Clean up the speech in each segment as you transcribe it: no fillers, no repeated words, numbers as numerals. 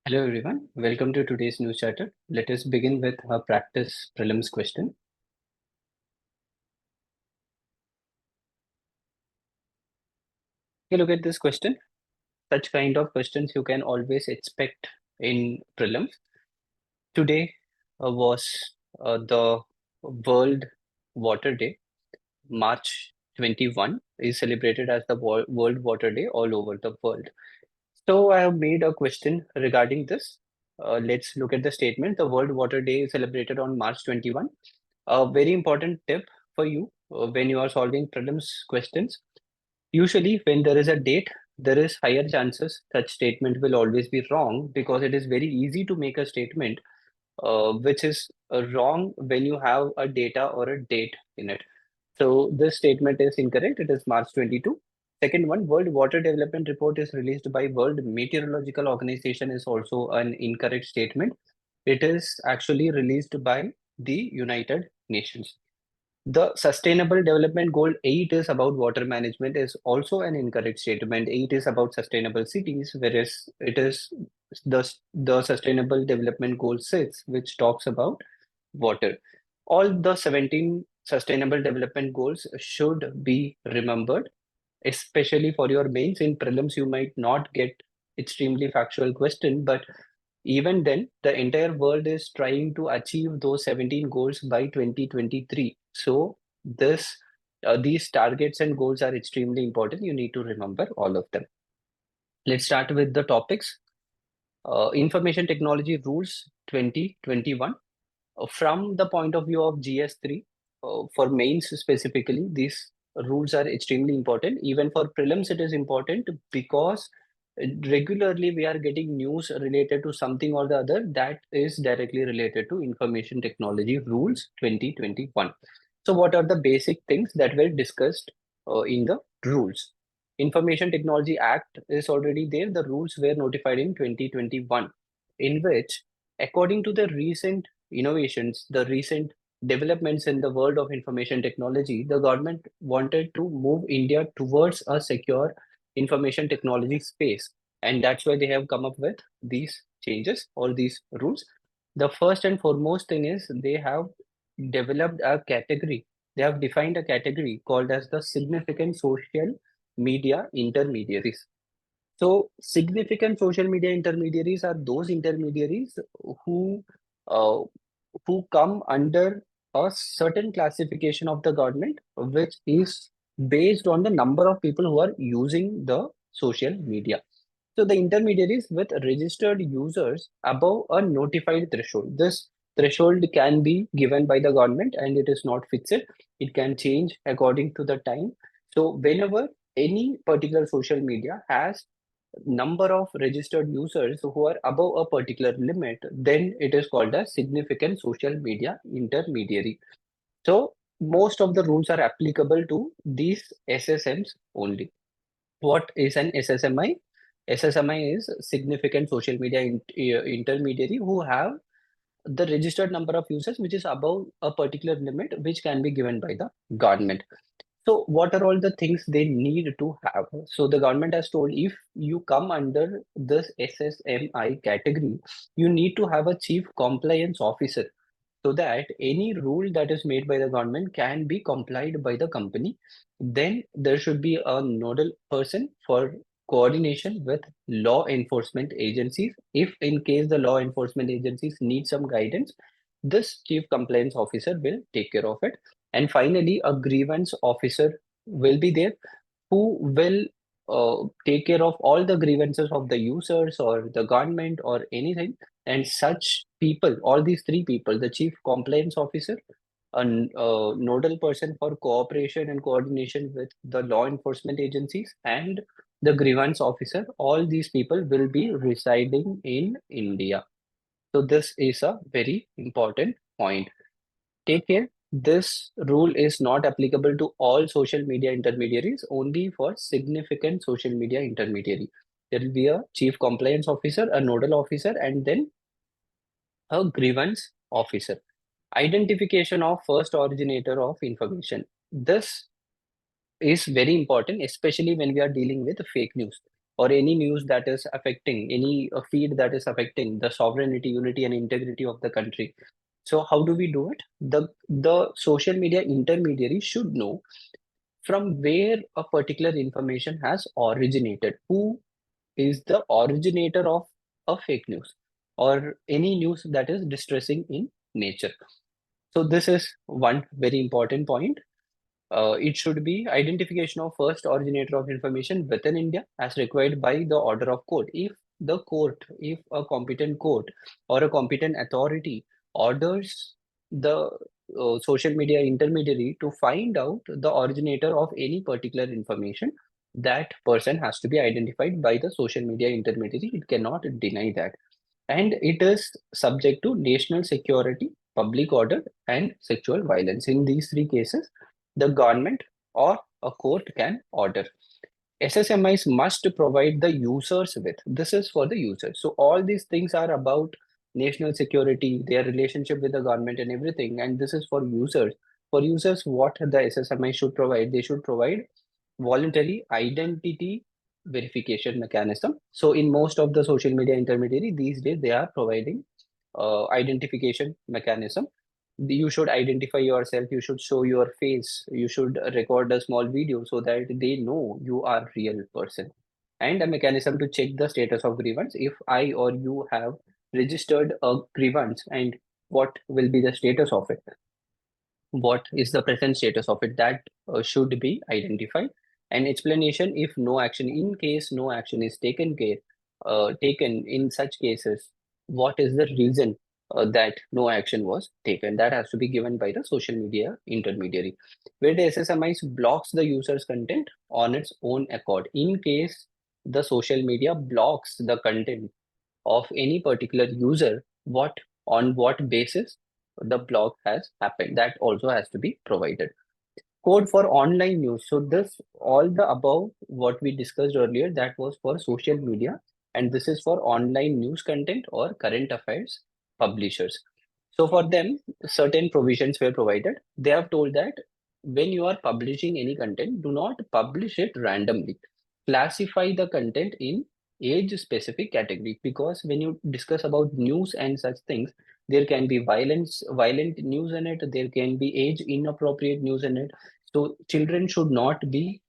Hello everyone, welcome to today's news chatter. Let us begin with a practice prelims question. Okay, look at this question. Such kind of questions you can always expect in prelims. Today was the World Water Day. March 21 is celebrated as the World Water Day all over the world. So I have made a question regarding this. Let's look at the statement. The World Water Day is celebrated on March 21. A very important tip for you when you are solving prelims questions. Usually, when there is a date, there is higher chances such statement will always be wrong because it is very easy to make a statement which is wrong when you have a data or a date in it. So this statement is incorrect. It is March 22. Second one, World Water Development Report is released by World Meteorological Organization is also an incorrect statement. It is actually released by the United Nations. The Sustainable Development Goal 8 is about water management is also an incorrect statement. 8 is about sustainable cities, whereas it is the Sustainable Development Goal 6, which talks about water. All the 17 Sustainable Development Goals should be remembered, especially for your mains. In prelims, you might not get extremely factual question, but even then, the entire world is trying to achieve those 17 goals by 2023. So these targets and goals are extremely important. You need to remember all of them. Let's start with the topics. Information Technology Rules 2021. From the point of view of GS3, for mains specifically, these rules are extremely important. Even for prelims, it is important because regularly we are getting news related to something or the other that is directly related to Information Technology Rules 2021. So, what are the basic things that were discussed in the rules? Information Technology Act is already there. The rules were notified in 2021, in which, according to the recent innovations, the recent developments in the world of information technology, the government wanted to move India towards a secure information technology space. And that's why they have come up with these changes or these rules. The first and foremost thing is they have developed a category. They have defined a category called as the significant social media intermediaries. So significant social media intermediaries are those intermediaries who uh, who come under a certain classification of the government, which is based on the number of people who are using the social media. So the intermediaries with registered users above a notified threshold. This threshold can be given by the government and it is not fixed. It can change according to the time. So whenever any particular social media has number of registered users who are above a particular limit, then it is called a significant social media intermediary. So most of the rules are applicable to these SSMs only. What is an SSMI? SSMI is significant social media intermediary who have the registered number of users which is above a particular limit which can be given by the government. So what are all the things they need to have? So the government has told if you come under this SSMI category, you need to have a chief compliance officer so that any rule that is made by the government can be complied by the company. Then there should be a nodal person for coordination with law enforcement agencies. If in case the law enforcement agencies need some guidance, this chief compliance officer will take care of it. And finally, a grievance officer will be there who will take care of all the grievances of the users or the government or anything. And such people, all these three people, the chief compliance officer, a nodal person for cooperation and coordination with the law enforcement agencies, and the grievance officer, all these people will be residing in India. So this is a very important point. Take care. This rule is not applicable to all social media intermediaries, only for significant social media intermediary. There will be a chief compliance officer, a nodal officer, and then a grievance officer. Identification of first originator of information. This is very important, especially when we are dealing with fake news. or any news that is affecting, any feed that is affecting the sovereignty, unity, and integrity of the country. So how do we do it? The social media intermediary should know from where a particular information has originated, who is the originator of a fake news or any news that is distressing in nature. So this is one very important point. It should be identification of first originator of information within India as required by the order of court. If a competent court or a competent authority orders the social media intermediary to find out the originator of any particular information, that person has to be identified by the social media intermediary. It cannot deny that. And it is subject to national security, public order, and sexual violence. In these three cases, the government or a court can order. SSMIs must provide the users with. This is for the users. So all these things are about national security, their relationship with the government and everything. And this is for users. For users, what the SSMI should provide? They should provide voluntary identity verification mechanism. So in most of the social media intermediary these days, they are providing identification mechanism. You should identify yourself, you should show your face, you should record a small video so that they know you are real person. And a mechanism to check the status of grievance. If I or you have registered a grievance, and what will be the status of it, what is the present status of it, that should be identified. An explanation if no action, in case no action is taken in such cases, what is the reason that no action was taken, that has to be given by the social media intermediary. Where the SSMIs blocks the user's content on its own accord. In case the social media blocks the content of any particular user, on what basis the block has happened, that also has to be provided. Code for online news. So this, all the above what we discussed earlier, that was for social media, and this is for online news content or current affairs publishers. So for them, certain provisions were provided. They have told that when you are publishing any content, do not publish it randomly. Classify the content in age specific category, because when you discuss about news and such things, there can be violent news in it, there can be age inappropriate news in it. So children should not be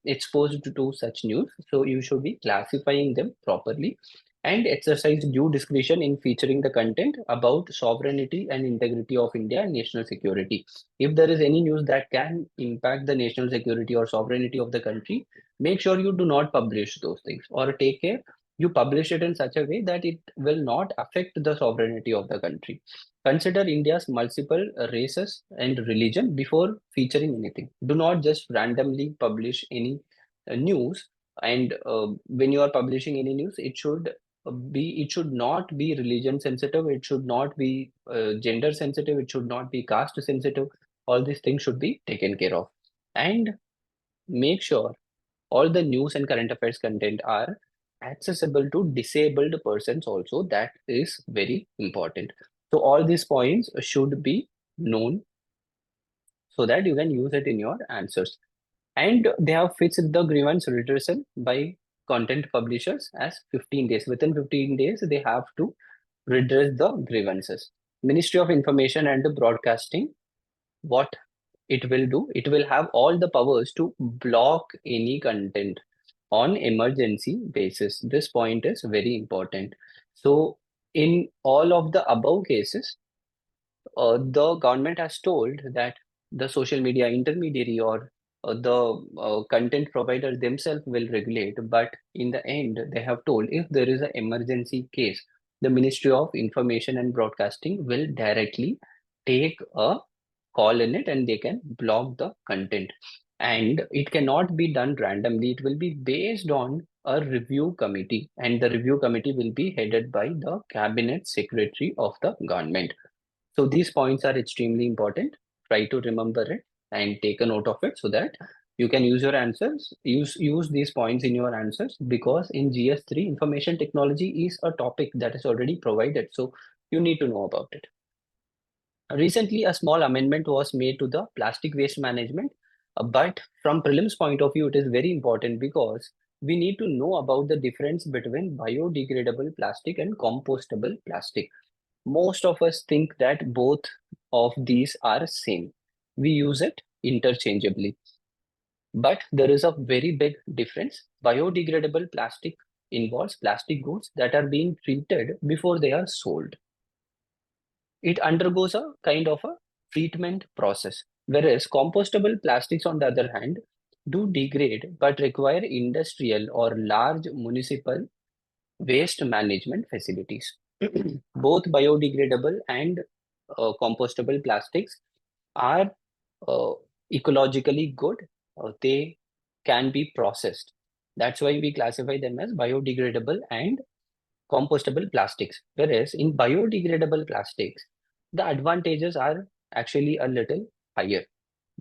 exposed to such news. So you should be classifying them properly and exercise due discretion in featuring the content about sovereignty and integrity of India and national security. If there is any news that can impact the national security or sovereignty of the country, make sure you do not publish those things, or take care you publish it in such a way that it will not affect the sovereignty of the country. Consider India's multiple races and religion before featuring anything. Do not just randomly publish any news. And when you are publishing any news, it should not be religion sensitive. It should not be gender sensitive. It should not be caste sensitive. All these things should be taken care of. And make sure all the news and current affairs content are accessible to disabled persons also. That is very important. So all these points should be known so that you can use it in your answers. And they have fixed the grievance redressal by content publishers as 15 days. Within 15 days, they have to redress the grievances. Ministry of Information and Broadcasting, what it will do, it will have all the powers to block any content on emergency basis. This point is very important. So in all of the above cases, the government has told that the social media intermediary or the content provider themselves will regulate. But in the end, they have told if there is an emergency case, the Ministry of Information and Broadcasting will directly take a call in it and they can block the content. And it cannot be done randomly. It will be based on a review committee, and the review committee will be headed by the cabinet secretary of the government. So these points are extremely important. Try to remember it and take a note of it so that you can use your answers, use these points in your answers, because in GS3 information technology is a topic that is already provided. So you need to know about it. Recently, a small amendment was made to the plastic waste management, but from prelims point of view, it is very important because we need to know about the difference between biodegradable plastic and compostable plastic. Most of us think that both of these are same. We use it interchangeably. But there is a very big difference. Biodegradable plastic involves plastic goods that are being treated before they are sold. It undergoes a kind of a treatment process, whereas compostable plastics, on the other hand, do degrade but require industrial or large municipal waste management facilities. Both biodegradable and compostable plastics are uh, ecologically good. They can be processed. That's why we classify them as biodegradable and compostable plastics. Whereas in biodegradable plastics, the advantages are actually a little higher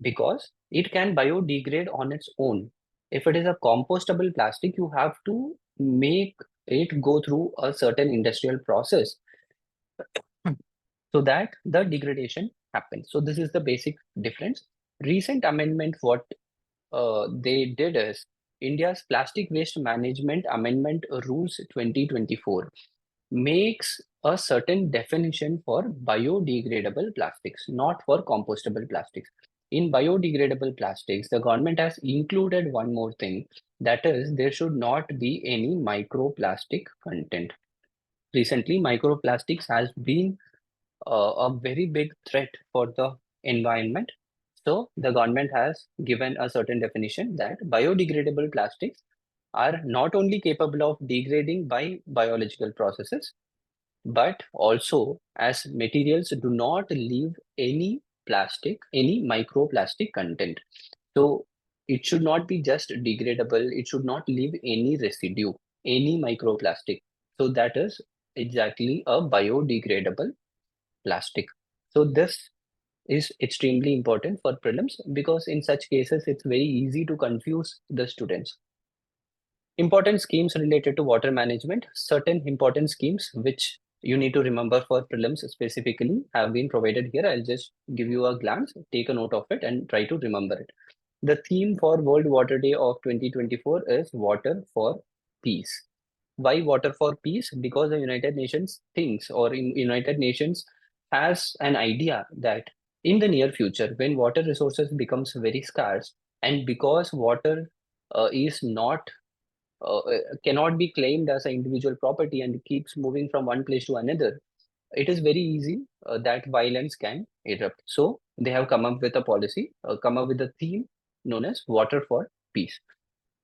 because it can biodegrade on its own. If it is a compostable plastic, you have to make it go through a certain industrial process so that the degradation happens. So this is the basic difference. Recent amendment, what they did is India's Plastic Waste Management Amendment Rules 2024 makes a certain definition for biodegradable plastics, not for compostable plastics. In biodegradable plastics, the government has included one more thing, that is, there should not be any microplastic content. Recently, microplastics has been a very big threat for the environment. So the government has given a certain definition that biodegradable plastics are not only capable of degrading by biological processes, but also as materials do not leave any plastic, any microplastic content. So it should not be just degradable, it should not leave any residue, any microplastic. So that is exactly a biodegradable plastic. So this is extremely important for prelims because in such cases it's very easy to confuse the students. Important schemes related to water management. Certain important schemes which you need to remember for prelims specifically have been provided here. I'll just give you a glance, take a note of it and try to remember it. The theme for World Water Day of 2024 is Water for Peace. Why Water for Peace? Because the United Nations thinks, or in United Nations has an idea that in the near future, when water resources becomes very scarce, and because water is not cannot be claimed as an individual property and keeps moving from one place to another, it is very easy that violence can erupt. So they have come up with a policy, come up with a theme known as Water for Peace.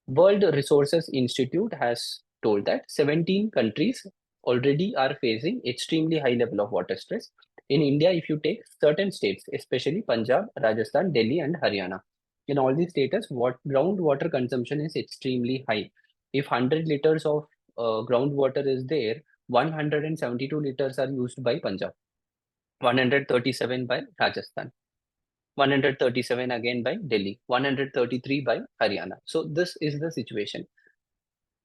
World Resources Institute has told that 17 countries already are facing extremely high level of water stress. In India, if you take certain states, especially Punjab, Rajasthan, Delhi, and Haryana, in all these states, groundwater consumption is extremely high. If 100 liters of groundwater is there, 172 liters are used by Punjab, 137 by Rajasthan, 137 again by Delhi, 133 by Haryana. So this is the situation.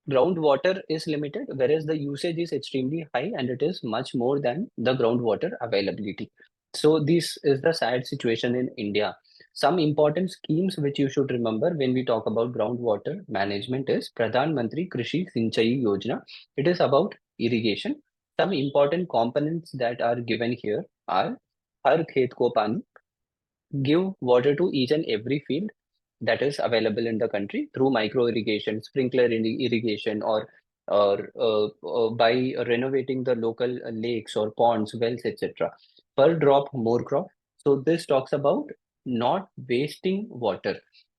Groundwater is limited, whereas the usage is extremely high and it is much more than the groundwater availability. So this is the sad situation in India. Some important schemes which you should remember when we talk about groundwater management is Pradhan Mantri Krishi Sinchai Yojana. It is about irrigation. Some important components that are given here are Har Khet Ko Pani, give water to each and every field that is available in the country through micro irrigation, sprinkler irrigation, or by renovating the local lakes or ponds, wells, etc. Per drop, more crop. So this talks about not wasting water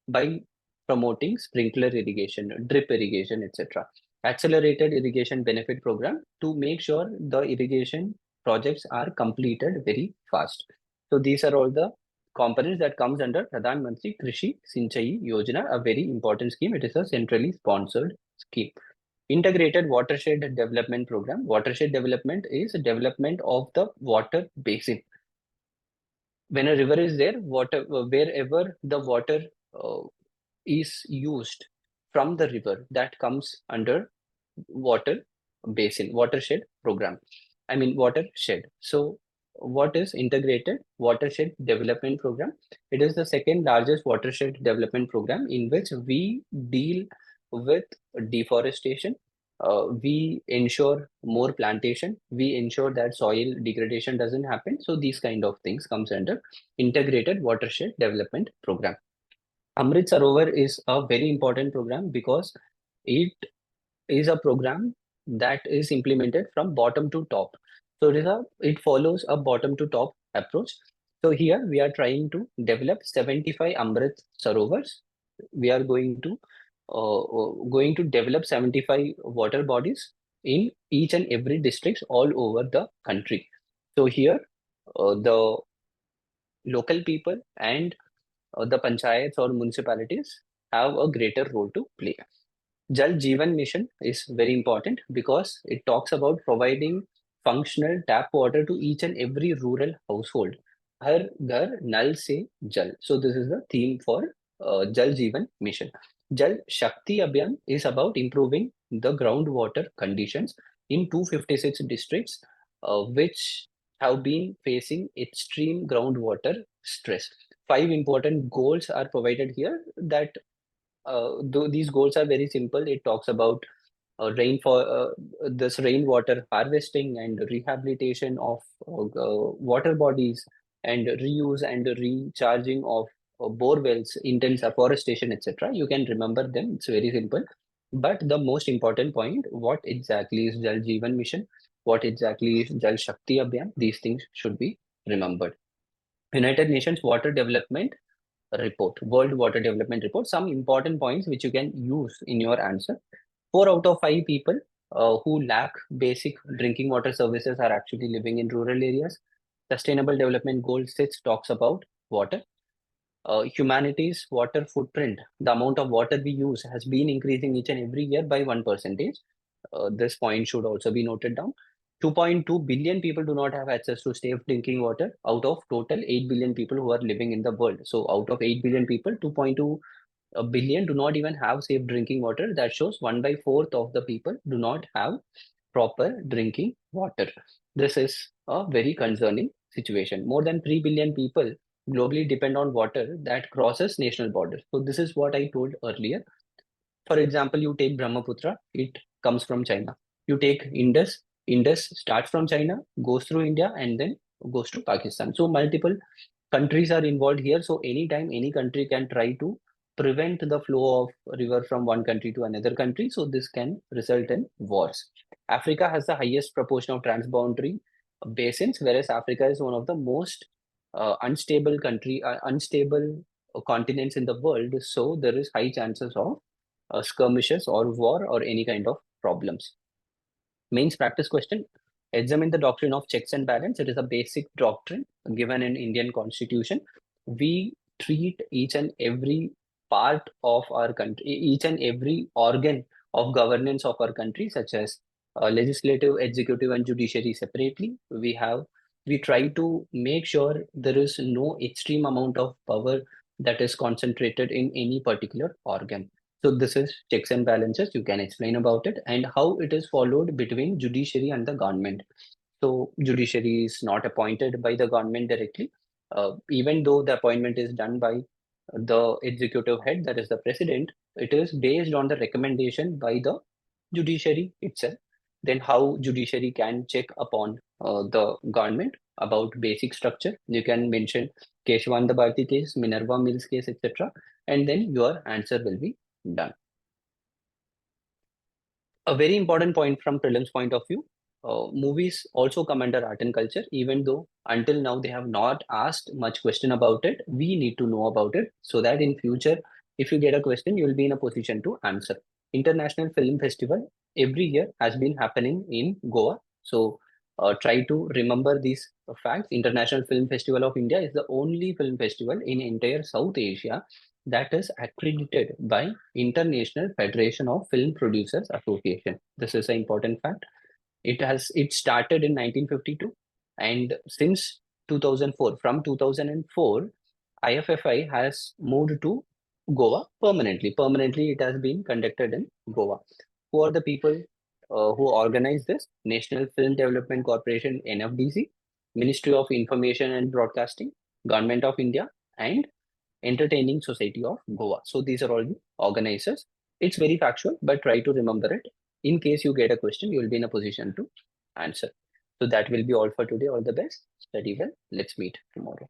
by promoting sprinkler irrigation, drip irrigation, etc. Accelerated irrigation benefit program to make sure the irrigation projects are completed very fast. So these are all the components that comes under Pradhan Mantri Krishi Sinchai Yojana, a very important scheme. It is a centrally sponsored scheme. Integrated Watershed Development Program. Watershed development is development of the water basin. When a river is there, water wherever the water uh, is used from the river, that comes under water basin, watershed program. I mean watershed. So what is integrated watershed development program? It is the second largest watershed development program in which we deal with deforestation. We ensure more plantation. We ensure that soil degradation doesn't happen. So these kind of things comes under integrated watershed development program. Amrit Sarovar is a very important program because it is a program that is implemented from bottom to top. So it follows a bottom to top approach. So here we are trying to develop 75 Amrit Sarovars. We are going to develop 75 water bodies in each and every districts all over the country. So here the local people and the panchayats or municipalities have a greater role to play. Jal Jeevan Mission is very important because it talks about providing functional tap water to each and every rural household. Har Ghar Nal Se Jal. So this is the theme for Jal Jeevan Mission. Jal Shakti Abhiyan is about improving the groundwater conditions in 256 districts, which have been facing extreme groundwater stress. Five important goals are provided here that though these goals are very simple. It talks about this rainwater harvesting and rehabilitation of water bodies and reuse and recharging of bore wells, intense afforestation, etc. You can remember them. It's very simple. But the most important point, what exactly is Jal Jeevan Mission? What exactly is Jal Shakti Abhiyan? These things should be remembered. United Nations Water Development Report, World Water Development Report, some important points which you can use in your answer. 4 out of 5 people who lack basic drinking water services are actually living in rural areas. Sustainable Development Goal 6 talks about water. Humanity's water footprint, the amount of water we use has been increasing each and every year by 1%. This point should also be noted down. 2.2 billion people do not have access to safe drinking water out of total 8 billion people who are living in the world. So out of 8 billion people, 2.2 billion do not even have safe drinking water. That shows 1 by 4th of the people do not have proper drinking water. This is a very concerning situation. More than 3 billion people globally depend on water that crosses national borders. So this is what I told earlier. For example, you take Brahmaputra, it comes from China. You take Indus, Indus starts from China, goes through India, and then goes to Pakistan. So multiple countries are involved here. So anytime any country can try to prevent the flow of river from one country to another country. So this can result in wars. Africa has the highest proportion of transboundary basins, whereas Africa is one of the most unstable continents in the world. So there is high chances of skirmishes or war or any kind of problems. Mains practice question. Examine the doctrine of checks and balance. It is a basic doctrine given in Indian Constitution. We treat each and every part of our country, each and every organ of governance of our country, such as legislative, executive, and judiciary separately. We try to make sure there is no extreme amount of power that is concentrated in any particular organ. So this is checks and balances. You can explain about it and how it is followed between judiciary and the government. So judiciary is not appointed by the government directly, even though the appointment is done by the executive head, that is the president. It is based on the recommendation by the judiciary itself. Then how judiciary can check upon the government about basic structure. You can mention Keshwanda Bharti case, Minerva Mills case, etc. And then your answer will be done. A very important point from prelims point of view, movies also come under art and culture, even though until now they have not asked much question about it. We need to know about it so that in future, if you get a question, you will be in a position to answer. International Film Festival every year has been happening in Goa. So try to remember these facts. International Film Festival of India is the only film festival in entire South Asia that is accredited by International Federation of Film Producers Association. This is an important fact. It started in 1952, and since 2004, from 2004, IFFI has moved to Goa permanently. Permanently, it has been conducted in Goa. Who are the people who organize this? National Film Development Corporation (NFDC), Ministry of Information and Broadcasting, Government of India, and Entertaining Society of Goa. So these are all the organizers. It's very factual, but try to remember it. In case you get a question, you will be in a position to answer. So that will be all for today. All the best. Study well. Let's meet tomorrow.